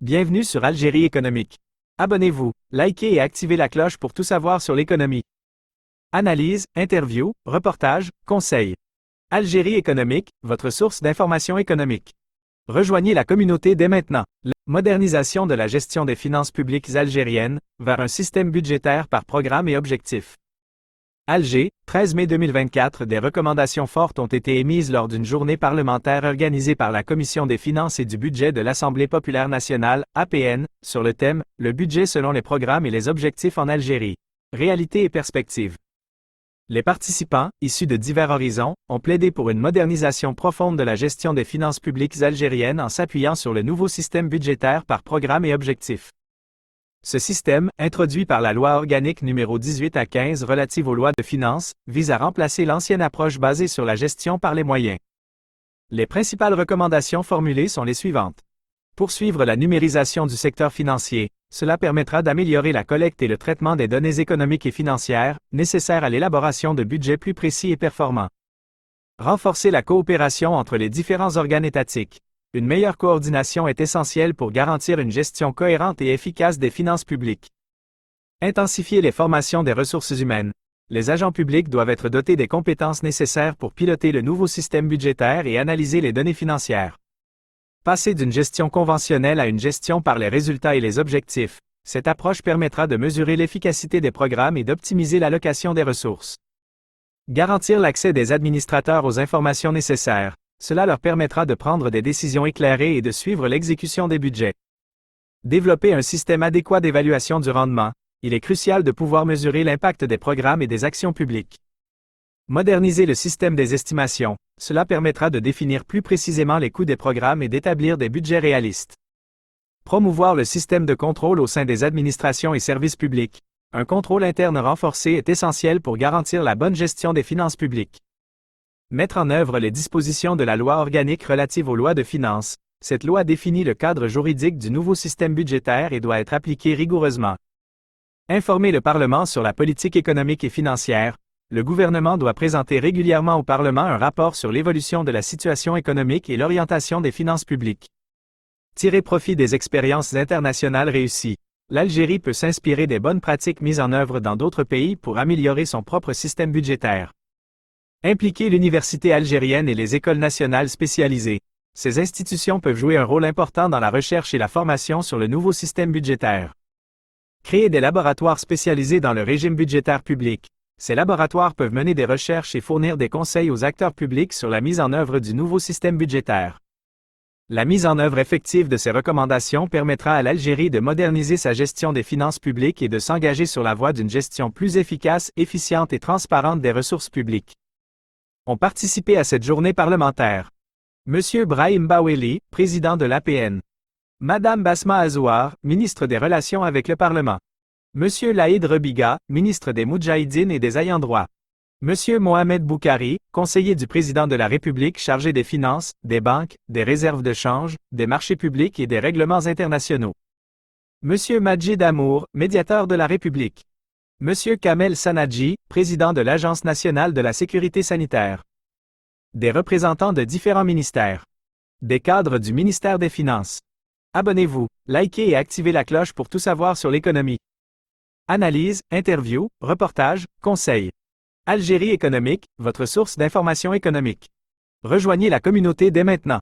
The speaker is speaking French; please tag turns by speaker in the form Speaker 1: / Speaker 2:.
Speaker 1: Bienvenue sur Algérie économique. Abonnez-vous, likez et activez la cloche pour tout savoir sur l'économie. Analyse, interview, reportage, conseils. Algérie économique, votre source d'information économique. Rejoignez la communauté dès maintenant. La modernisation de la gestion des finances publiques algériennes, vers un système budgétaire par programme et objectif. Alger, 13 mai 2024. Des recommandations fortes ont été émises lors d'une journée parlementaire organisée par la Commission des finances et du budget de l'Assemblée populaire nationale, APN, sur le thème « Le budget selon les programmes et les objectifs en Algérie. Réalité et perspectives ». Les participants, issus de divers horizons, ont plaidé pour une modernisation profonde de la gestion des finances publiques algériennes en s'appuyant sur le nouveau système budgétaire par programme et objectif. Ce système, introduit par la loi organique numéro 18 à 15 relative aux lois de finances, vise à remplacer l'ancienne approche basée sur la gestion par les moyens. Les principales recommandations formulées sont les suivantes. Poursuivre la numérisation du secteur financier. Cela permettra d'améliorer la collecte et le traitement des données économiques et financières, nécessaires à l'élaboration de budgets plus précis et performants. Renforcer la coopération entre les différents organes étatiques. Une meilleure coordination est essentielle pour garantir une gestion cohérente et efficace des finances publiques. Intensifier les formations des ressources humaines. Les agents publics doivent être dotés des compétences nécessaires pour piloter le nouveau système budgétaire et analyser les données financières. Passer d'une gestion conventionnelle à une gestion par les résultats et les objectifs. Cette approche permettra de mesurer l'efficacité des programmes et d'optimiser l'allocation des ressources. Garantir l'accès des administrateurs aux informations nécessaires. Cela leur permettra de prendre des décisions éclairées et de suivre l'exécution des budgets. Développer un système adéquat d'évaluation du rendement. Il est crucial de pouvoir mesurer l'impact des programmes et des actions publiques. Moderniser le système des estimations. Cela permettra de définir plus précisément les coûts des programmes et d'établir des budgets réalistes. Promouvoir le système de contrôle au sein des administrations et services publics. Un contrôle interne renforcé est essentiel pour garantir la bonne gestion des finances publiques. Mettre en œuvre les dispositions de la loi organique relative aux lois de finances. Cette loi définit le cadre juridique du nouveau système budgétaire et doit être appliquée rigoureusement. Informer le Parlement sur la politique économique et financière. Le gouvernement doit présenter régulièrement au Parlement un rapport sur l'évolution de la situation économique et l'orientation des finances publiques. Tirer profit des expériences internationales réussies. L'Algérie peut s'inspirer des bonnes pratiques mises en œuvre dans d'autres pays pour améliorer son propre système budgétaire. Impliquer l'université algérienne et les écoles nationales spécialisées. Ces institutions peuvent jouer un rôle important dans la recherche et la formation sur le nouveau système budgétaire. Créer des laboratoires spécialisés dans le régime budgétaire public. Ces laboratoires peuvent mener des recherches et fournir des conseils aux acteurs publics sur la mise en œuvre du nouveau système budgétaire. La mise en œuvre effective de ces recommandations permettra à l'Algérie de moderniser sa gestion des finances publiques et de s'engager sur la voie d'une gestion plus efficace, efficiente et transparente des ressources publiques. Ont participé à cette journée parlementaire. Monsieur Brahim Baweli, président de l'APN. Madame Basma Azouar, ministre des Relations avec le Parlement. Monsieur Laïd Rebiga, ministre des Moudjahidines et des Ayants droit. Monsieur Mohamed Boukari, conseiller du président de la République chargé des finances, des banques, des réserves de change, des marchés publics et des règlements internationaux. Monsieur Majid Amour, médiateur de la République. Monsieur Kamel Sanadji, président de l'Agence nationale de la sécurité sanitaire. Des représentants de différents ministères. Des cadres du ministère des Finances. Abonnez-vous, likez et activez la cloche pour tout savoir sur l'économie. Analyse, interview, reportage, conseils. Algérie économique, votre source d'information économique. Rejoignez la communauté dès maintenant.